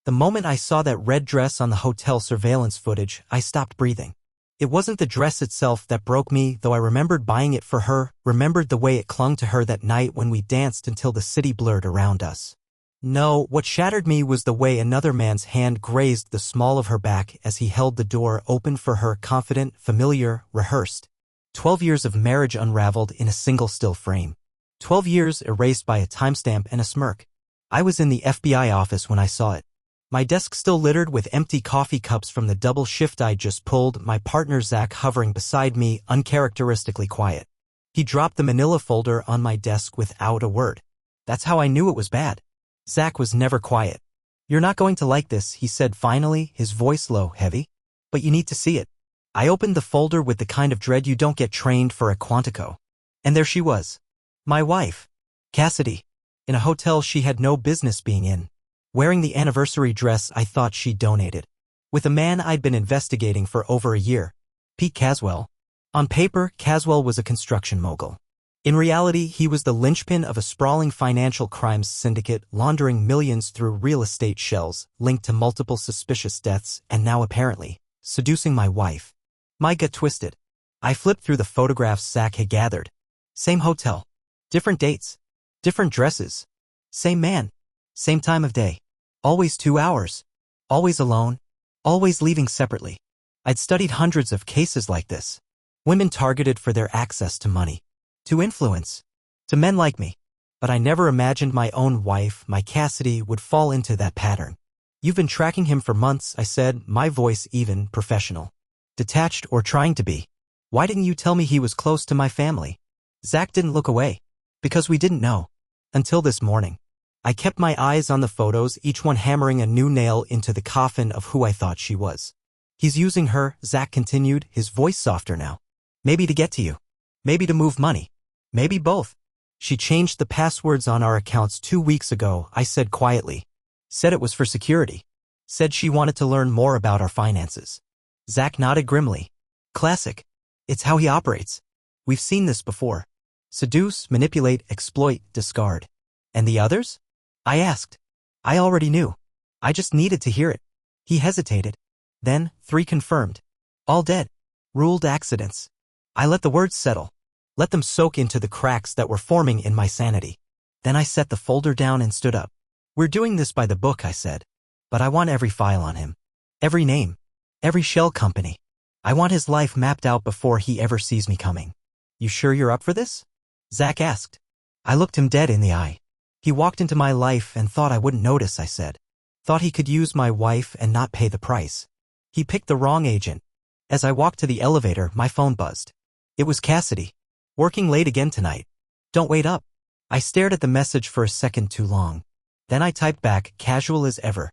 The moment I saw that red dress on the hotel surveillance footage, I stopped breathing. It wasn't the dress itself that broke me, though I remembered buying it for her, remembered the way it clung to her that night when we danced until the city blurred around us. No, what shattered me was the way another man's hand grazed the small of her back as he held the door open for her, confident, familiar, rehearsed. 12 years of marriage unraveled in a single still frame. 12 years erased by a timestamp and a smirk. I was in the FBI office when I saw it. My desk still littered with empty coffee cups from the double shift I'd just pulled, my partner Zach hovering beside me, uncharacteristically quiet. He dropped the manila folder on my desk without a word. That's how I knew it was bad. Zach was never quiet. "You're not going to like this," he said finally, his voice low, heavy. "But you need to see it." I opened the folder with the kind of dread you don't get trained for at Quantico. And there she was. My wife. Cassidy. In a hotel she had no business being in. Wearing the anniversary dress I thought she'd donated. With a man I'd been investigating for over a year. Pete Caswell. On paper, Caswell was a construction mogul. In reality, he was the linchpin of a sprawling financial crimes syndicate laundering millions through real estate shells, linked to multiple suspicious deaths, and now apparently, seducing my wife. My gut twisted. I flipped through the photographs Zach had gathered. Same hotel. Different dates. Different dresses. Same man. Same time of day. Always 2 hours. Always alone. Always leaving separately. I'd studied hundreds of cases like this. Women targeted for their access to money. To influence. To men like me. But I never imagined my own wife, my Cassidy, would fall into that pattern. "You've been tracking him for months," I said, my voice even, professional. Detached or trying to be. "Why didn't you tell me he was close to my family?" Zach didn't look away. "Because we didn't know. Until this morning." I kept my eyes on the photos, each one hammering a new nail into the coffin of who I thought she was. "He's using her," Zach continued, his voice softer now. "Maybe to get to you. Maybe to move money. Maybe both. She changed the passwords on our accounts 2 weeks ago," I said quietly. "Said it was for security. Said she wanted to learn more about our finances." Zach nodded grimly. "Classic. It's how he operates. We've seen this before. Seduce, manipulate, exploit, discard. And the others?" I asked. I already knew. I just needed to hear it. He hesitated. Then, 3 confirmed. All dead. Ruled accidents. I let the words settle. Let them soak into the cracks that were forming in my sanity. Then I set the folder down and stood up. "We're doing this by the book," I said. "But I want every file on him. Every name. Every shell company. I want his life mapped out before he ever sees me coming." "You sure you're up for this?" Zach asked. I looked him dead in the eye. "He walked into my life and thought I wouldn't notice," I said. "Thought he could use my wife and not pay the price. He picked the wrong agent." As I walked to the elevator, my phone buzzed. It was Cassidy. "Working late again tonight. Don't wait up." I stared at the message for a second too long. Then I typed back, casual as ever.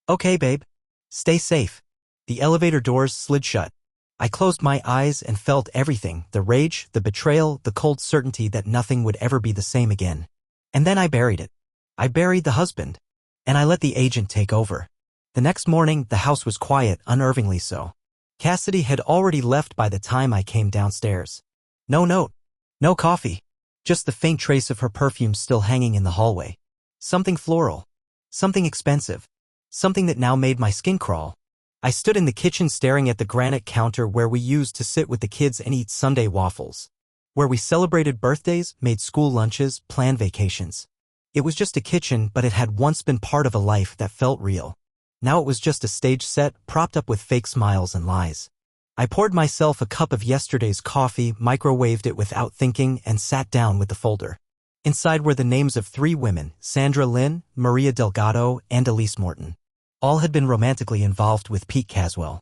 "Okay, babe. Stay safe." The elevator doors slid shut. I closed my eyes and felt everything, the rage, the betrayal, the cold certainty that nothing would ever be the same again. And then I buried it. I buried the husband. And I let the agent take over. The next morning, the house was quiet, unnervingly so. Cassidy had already left by the time I came downstairs. No note. No coffee. Just the faint trace of her perfume still hanging in the hallway. Something floral. Something expensive. Something that now made my skin crawl. I stood in the kitchen staring at the granite counter where we used to sit with the kids and eat Sunday waffles. Where we celebrated birthdays, made school lunches, planned vacations. It was just a kitchen, but it had once been part of a life that felt real. Now it was just a stage set, propped up with fake smiles and lies. I poured myself a cup of yesterday's coffee, microwaved it without thinking, and sat down with the folder. Inside were the names of 3 women, Sandra Lynn, Maria Delgado, and Elise Morton. All had been romantically involved with Pete Caswell.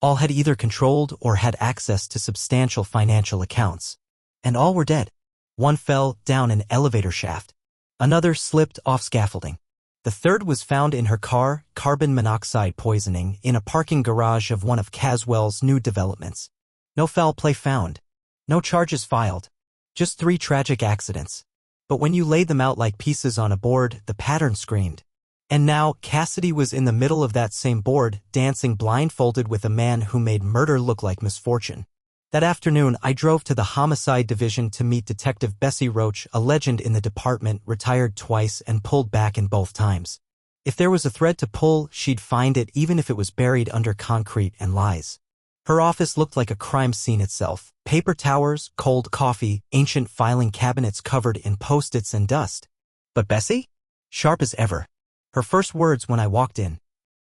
All had either controlled or had access to substantial financial accounts. And all were dead. One fell down an elevator shaft. Another slipped off scaffolding. The third was found in her car, carbon monoxide poisoning, in a parking garage of one of Caswell's new developments. No foul play found. No charges filed. Just 3 tragic accidents. But when you laid them out like pieces on a board, the pattern screamed. And now, Cassidy was in the middle of that same board, dancing blindfolded with a man who made murder look like misfortune. That afternoon, I drove to the homicide division to meet Detective Bessie Roach, a legend in the department, retired twice and pulled back in both times. If there was a thread to pull, she'd find it even if it was buried under concrete and lies. Her office looked like a crime scene itself. Paper towers, cold coffee, ancient filing cabinets covered in post-its and dust. But Bessie? Sharp as ever. Her first words when I walked in.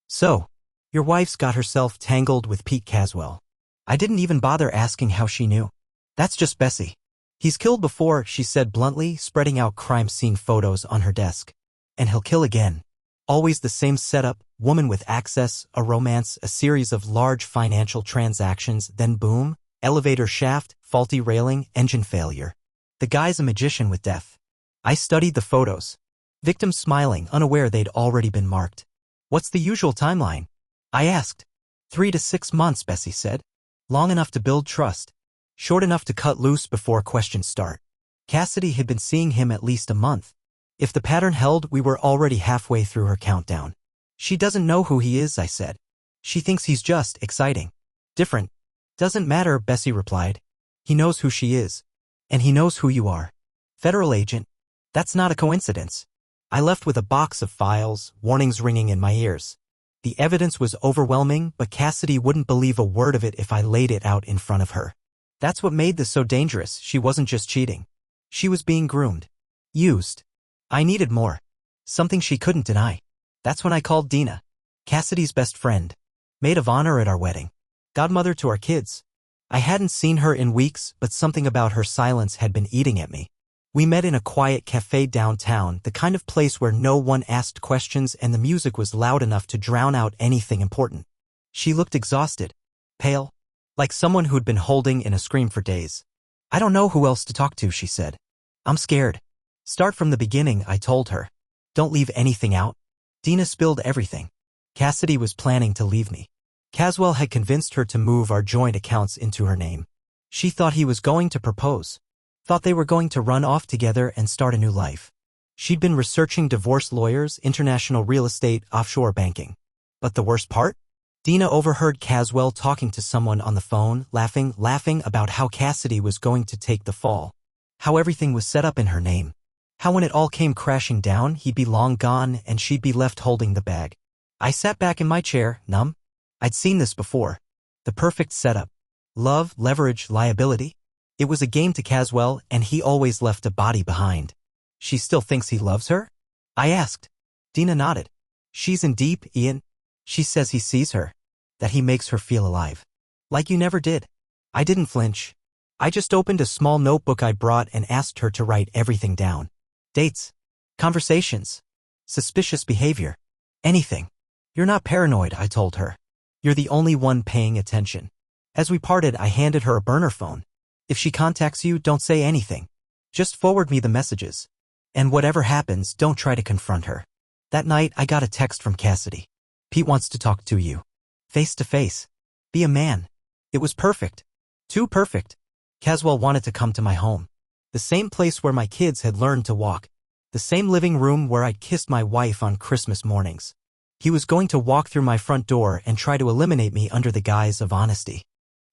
So, your wife's got herself tangled with Pete Caswell. I didn't even bother asking how she knew. That's just Bessie. He's killed before, she said bluntly, spreading out crime scene photos on her desk. And he'll kill again. Always the same setup, woman with access, a romance, a series of large financial transactions, then boom, elevator shaft, faulty railing, engine failure. The guy's a magician with death. I studied the photos. Victims smiling, unaware they'd already been marked. What's the usual timeline? I asked. 3 to 6 months, Bessie said. Long enough to build trust. Short enough to cut loose before questions start. Cassidy had been seeing him at least a month. If the pattern held, we were already halfway through her countdown. She doesn't know who he is, I said. She thinks he's just exciting. Different. Doesn't matter, Bessie replied. He knows who she is. And he knows who you are. Federal agent. That's not a coincidence. I left with a box of files, warnings ringing in my ears. The evidence was overwhelming, but Cassidy wouldn't believe a word of it if I laid it out in front of her. That's what made this so dangerous. She wasn't just cheating. She was being groomed. Used. I needed more. Something she couldn't deny. That's when I called Dina. Cassidy's best friend. Maid of honor at our wedding. Godmother to our kids. I hadn't seen her in weeks, but something about her silence had been eating at me. We met in a quiet cafe downtown, the kind of place where no one asked questions and the music was loud enough to drown out anything important. She looked exhausted. Pale. Like someone who'd been holding in a scream for days. I don't know who else to talk to, she said. I'm scared. Start from the beginning, I told her. Don't leave anything out. Dina spilled everything. Cassidy was planning to leave me. Caswell had convinced her to move our joint accounts into her name. She thought he was going to propose. Thought they were going to run off together and start a new life. She'd been researching divorce lawyers, international real estate, offshore banking. But the worst part? Dina overheard Caswell talking to someone on the phone, laughing about how Cassidy was going to take the fall. How everything was set up in her name. How when it all came crashing down, he'd be long gone and she'd be left holding the bag. I sat back in my chair, numb. I'd seen this before. The perfect setup. Love, leverage, liability. It was a game to Caswell, and he always left a body behind. She still thinks he loves her? I asked. Dina nodded. She's in deep, Ian. She says he sees her. That he makes her feel alive. Like you never did. I didn't flinch. I just opened a small notebook I brought and asked her to write everything down. Dates. Conversations. Suspicious behavior. Anything. You're not paranoid, I told her. You're the only one paying attention. As we parted, I handed her a burner phone. If she contacts you, don't say anything. Just forward me the messages. And whatever happens, don't try to confront her. That night, I got a text from Cassidy. Pete wants to talk to you. Face to face. Be a man. It was perfect. Too perfect. Caswell wanted to come to my home. The same place where my kids had learned to walk. The same living room where I'd kissed my wife on Christmas mornings. He was going to walk through my front door and try to eliminate me under the guise of honesty.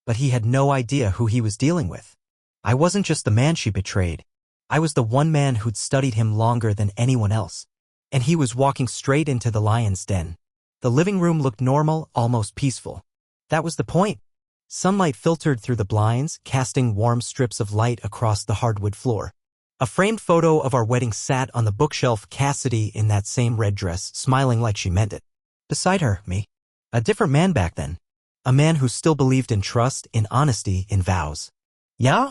But he had no idea who he was dealing with. I wasn't just the man she betrayed. I was the one man who'd studied him longer than anyone else. And he was walking straight into the lion's den. The living room looked normal, almost peaceful. That was the point. Sunlight filtered through the blinds, casting warm strips of light across the hardwood floor. A framed photo of our wedding sat on the bookshelf, Cassidy in that same red dress, smiling like she meant it. Beside her, me. A different man back then. A man who still believed in trust, in honesty, in vows. Yeah?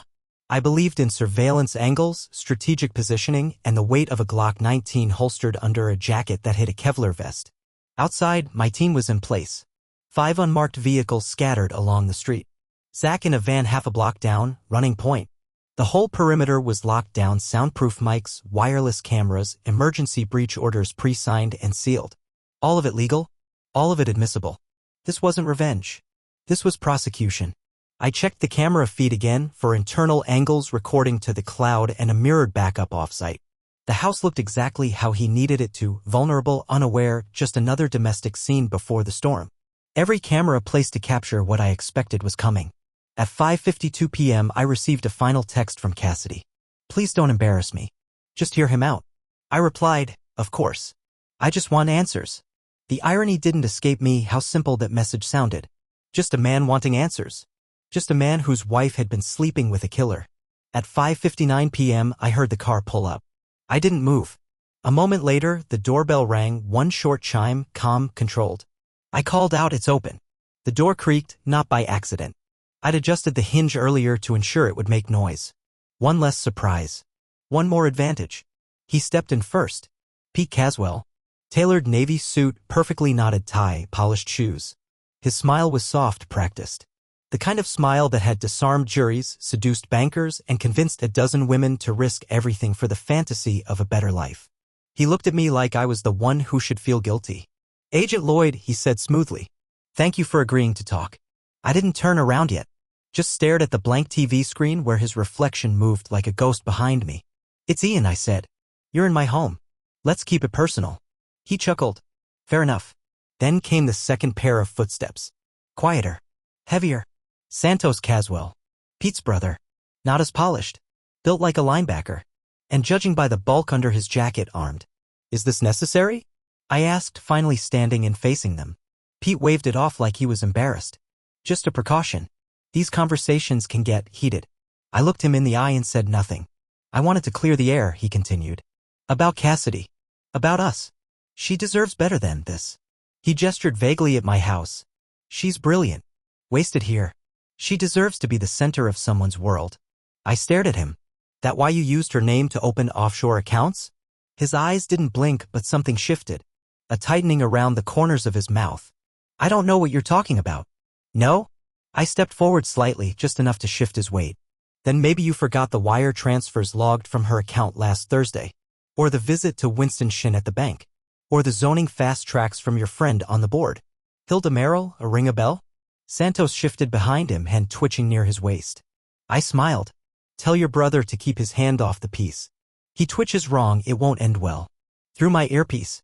I believed in surveillance angles, strategic positioning, and the weight of a Glock 19 holstered under a jacket that hid a Kevlar vest. Outside, my team was in place. 5 unmarked vehicles scattered along the street. Zach in a van half a block down, running point. The whole perimeter was locked down, soundproof mics, wireless cameras, emergency breach orders pre-signed and sealed. All of it legal, all of it admissible. This wasn't revenge. This was prosecution. I checked the camera feed again for internal angles recording to the cloud and a mirrored backup offsite. The house looked exactly how he needed it to, vulnerable, unaware, just another domestic scene before the storm. Every camera placed to capture what I expected was coming. At 5:52 p.m. I received a final text from Cassidy. Please don't embarrass me. Just hear him out. I replied, of course. I just want answers. The irony didn't escape me how simple that message sounded. Just a man wanting answers. Just a man whose wife had been sleeping with a killer. At 5:59 p.m. I heard the car pull up. I didn't move. A moment later, the doorbell rang, one short chime, calm, controlled. I called out, "It's open." The door creaked, not by accident. I'd adjusted the hinge earlier to ensure it would make noise. One less surprise. One more advantage. He stepped in first. Pete Caswell. Tailored navy suit, perfectly knotted tie, polished shoes. His smile was soft, practiced. The kind of smile that had disarmed juries, seduced bankers, and convinced a dozen women to risk everything for the fantasy of a better life. He looked at me like I was the one who should feel guilty. "Agent Lloyd," he said smoothly. "Thank you for agreeing to talk." I didn't turn around yet. Just stared at the blank TV screen where his reflection moved like a ghost behind me. "It's Ian," I said. "You're in my home. Let's keep it personal." He chuckled. "Fair enough." Then came the second pair of footsteps. Quieter. Heavier. Santos Caswell. Pete's brother. Not as polished. Built like a linebacker. And judging by the bulk under his jacket, armed. "Is this necessary?" I asked, finally standing and facing them. Pete waved it off like he was embarrassed. "Just a precaution. These conversations can get heated." I looked him in the eye and said nothing. "I wanted to clear the air," he continued. "About Cassidy. About us. She deserves better than this." He gestured vaguely at my house. "She's brilliant. Wasted here. She deserves to be the center of someone's world." I stared at him. "That why you used her name to open offshore accounts?" His eyes didn't blink, but something shifted. A tightening around the corners of his mouth. "I don't know what you're talking about." "No?" I stepped forward slightly, just enough to shift his weight. "Then maybe you forgot the wire transfers logged from her account last Thursday. Or the visit to Winston Shin at the bank. Or the zoning fast tracks from your friend on the board. Hilda Merrill, a ring a bell?" Santos shifted behind him, hand twitching near his waist. I smiled. "Tell your brother to keep his hand off the piece. He twitches wrong, it won't end well." Through my earpiece.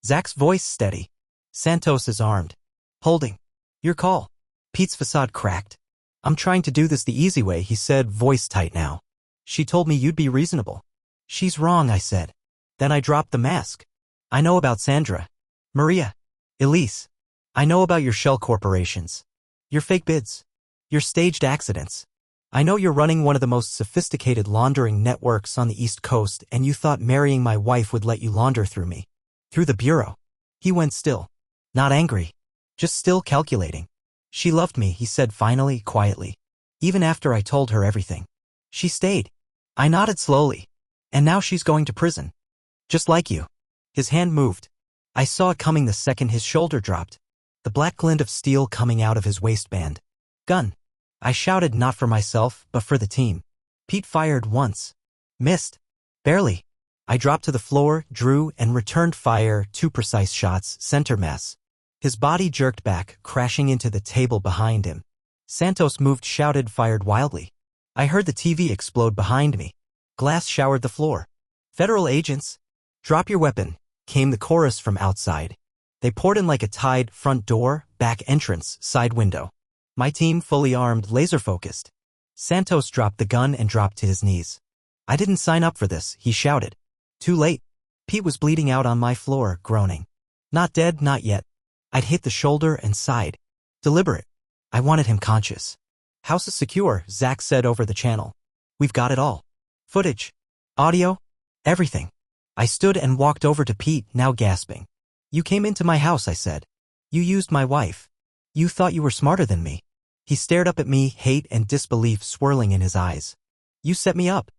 Zach's voice steady. Santos is armed. "Holding. Your call." Pete's facade cracked. "I'm trying to do this the easy way," he said, voice tight now. "She told me you'd be reasonable." "She's wrong," I said. Then I dropped the mask. "I know about Sandra. Maria. Elise. I know about your shell corporations. Your fake bids. Your staged accidents. I know you're running one of the most sophisticated laundering networks on the East Coast, and you thought marrying my wife would let you launder through me. Through the bureau." He went still. Not angry. Just still calculating. "She loved me," he said finally, quietly. "Even after I told her everything. She stayed." I nodded slowly. "And now she's going to prison. Just like you." His hand moved. I saw it coming the second his shoulder dropped. The black glint of steel coming out of his waistband. "Gun." I shouted, not for myself, but for the team. Pete fired once. Missed. Barely. I dropped to the floor, drew, and returned fire, 2 precise shots, center mass. His body jerked back, crashing into the table behind him. Santos moved, shouted, fired wildly. I heard the TV explode behind me. Glass showered the floor. "Federal agents. Drop your weapon," came the chorus from outside. They poured in like a tide, front door, back entrance, side window. My team fully armed, laser-focused. Santos dropped the gun and dropped to his knees. "I didn't sign up for this," he shouted. Too late. Pete was bleeding out on my floor, groaning. Not dead, not yet. I'd hit the shoulder and side. Deliberate. I wanted him conscious. "House is secure," Zach said over the channel. "We've got it all. Footage. Audio. Everything." I stood and walked over to Pete, now gasping. "You came into my house," I said. "You used my wife. You thought you were smarter than me." He stared up at me, hate and disbelief swirling in his eyes. "You set me up."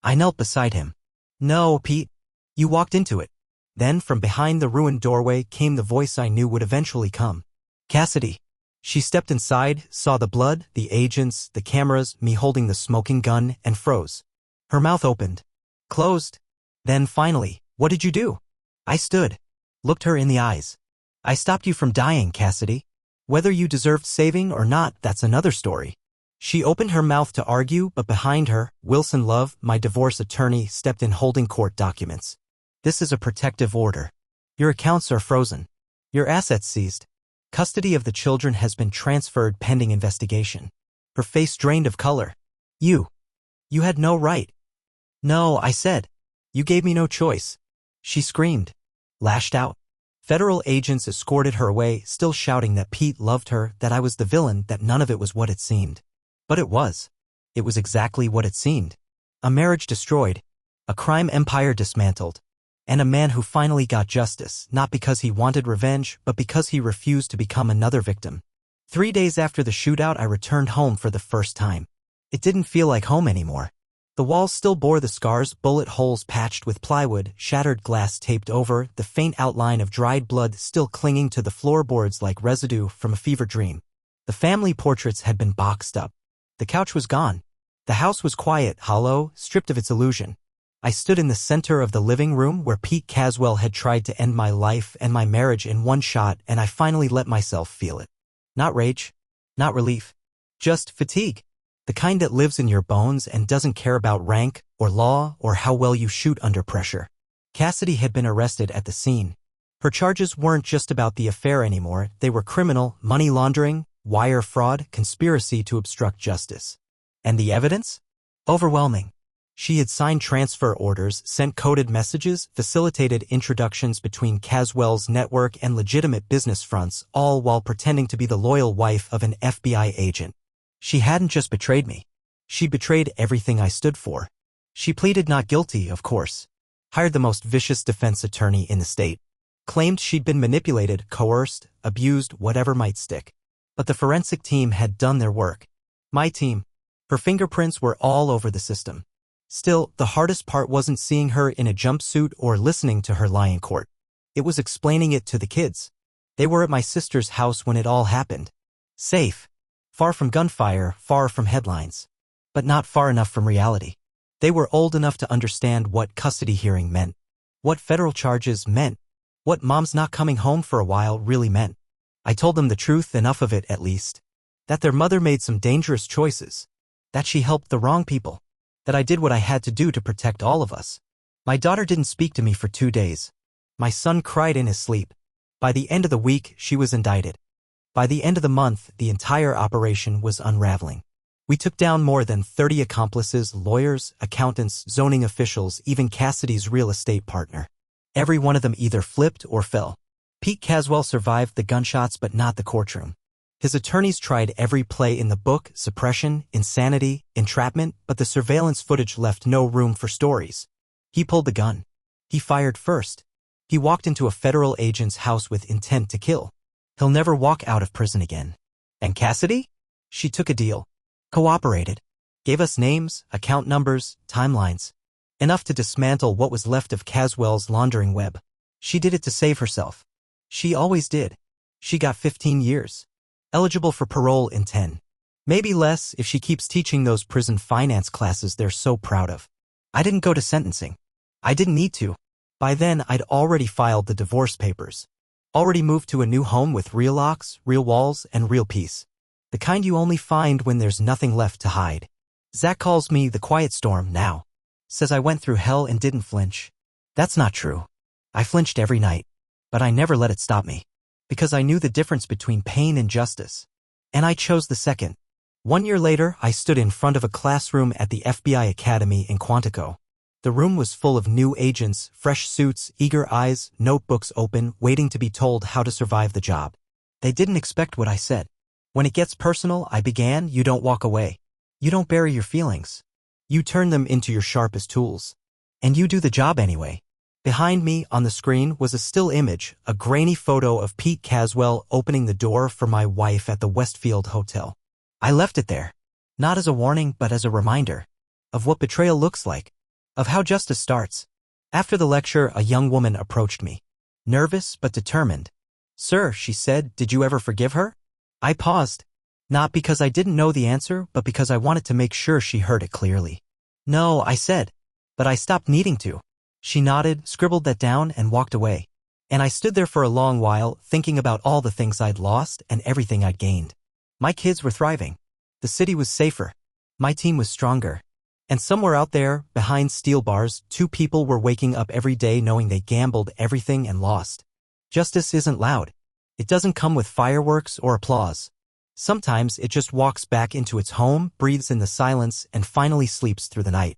I knelt beside him. "No, Pete. You walked into it." Then from behind the ruined doorway came the voice I knew would eventually come. "Cassidy." She stepped inside, saw the blood, the agents, the cameras, me holding the smoking gun, and froze. Her mouth opened. Closed. Then finally, "What did you do?" I stood. Looked her in the eyes. "I stopped you from dying, Cassidy. Whether you deserved saving or not, that's another story." She opened her mouth to argue, but behind her, Wilson Love, my divorce attorney, stepped in holding court documents. "This is a protective order. Your accounts are frozen. Your assets seized. Custody of the children has been transferred pending investigation." Her face drained of color. You had no right." "No," I said. "You gave me no choice." She screamed. lashed out. Federal agents escorted her away, still shouting that Pete loved her, that I was the villain, that none of it was what it seemed. But it was. It was exactly what it seemed. A marriage destroyed, a crime empire dismantled, and a man who finally got justice, not because he wanted revenge, but because he refused to become another victim. 3 days after the shootout, I returned home for the first time. It didn't feel like home anymore. The walls still bore the scars, bullet holes patched with plywood, shattered glass taped over, the faint outline of dried blood still clinging to the floorboards like residue from a fever dream. The family portraits had been boxed up. The couch was gone. The house was quiet, hollow, stripped of its illusion. I stood in the center of the living room where Pete Caswell had tried to end my life and my marriage in one shot, and I finally let myself feel it. Not rage, not relief, just fatigue. The kind that lives in your bones and doesn't care about rank or law or how well you shoot under pressure. Cassidy had been arrested at the scene. Her charges weren't just about the affair anymore, they were criminal, money laundering, wire fraud, conspiracy to obstruct justice. And the evidence? Overwhelming. She had signed transfer orders, sent coded messages, facilitated introductions between Caswell's network and legitimate business fronts, all while pretending to be the loyal wife of an FBI agent. She hadn't just betrayed me. She betrayed everything I stood for. She pleaded not guilty, of course. Hired the most vicious defense attorney in the state. Claimed she'd been manipulated, coerced, abused, whatever might stick. But the forensic team had done their work. My team. Her fingerprints were all over the system. Still, the hardest part wasn't seeing her in a jumpsuit or listening to her lie in court. It was explaining it to the kids. They were at my sister's house when it all happened. Safe. Far from gunfire, far from headlines. But not far enough from reality. They were old enough to understand what custody hearing meant. What federal charges meant. What mom's not coming home for a while really meant. I told them the truth, enough of it at least. That their mother made some dangerous choices. That she helped the wrong people. That I did what I had to do to protect all of us. My daughter didn't speak to me for 2 days. My son cried in his sleep. By the end of the week, she was indicted. By the end of the month, the entire operation was unraveling. We took down more than 30 accomplices, lawyers, accountants, zoning officials, even Cassidy's real estate partner. Every one of them either flipped or fell. Pete Caswell survived the gunshots but not the courtroom. His attorneys tried every play in the book, suppression, insanity, entrapment, but the surveillance footage left no room for stories. He pulled the gun. He fired first. He walked into a federal agent's house with intent to kill. He'll never walk out of prison again. And Cassidy? She took a deal. Cooperated. Gave us names, account numbers, timelines. Enough to dismantle what was left of Caswell's laundering web. She did it to save herself. She always did. She got 15 years. Eligible for parole in 10. Maybe less if she keeps teaching those prison finance classes they're so proud of. I didn't go to sentencing. I didn't need to. By then, I'd already filed the divorce papers. Already moved to a new home with real locks, real walls, and real peace. The kind you only find when there's nothing left to hide. Zach calls me the quiet storm now. Says I went through hell and didn't flinch. That's not true. I flinched every night. But I never let it stop me. Because I knew the difference between pain and justice. And I chose the second. 1 year later, I stood in front of a classroom at the FBI Academy in Quantico. The room was full of new agents, fresh suits, eager eyes, notebooks open, waiting to be told how to survive the job. They didn't expect what I said. When it gets personal, I began, you don't walk away. You don't bury your feelings. You turn them into your sharpest tools. And you do the job anyway. Behind me, on the screen, was a still image, a grainy photo of Pete Caswell opening the door for my wife at the Westfield Hotel. I left it there. Not as a warning, but as a reminder. Of what betrayal looks like. Of how justice starts. After the lecture, a young woman approached me. Nervous, but determined. Sir, she said, did you ever forgive her? I paused. Not because I didn't know the answer, but because I wanted to make sure she heard it clearly. No, I said. But I stopped needing to. She nodded, scribbled that down, and walked away. And I stood there for a long while, thinking about all the things I'd lost and everything I'd gained. My kids were thriving. The city was safer. My team was stronger. And somewhere out there, behind steel bars, 2 people were waking up every day knowing they gambled everything and lost. Justice isn't loud. It doesn't come with fireworks or applause. Sometimes it just walks back into its home, breathes in the silence, and finally sleeps through the night.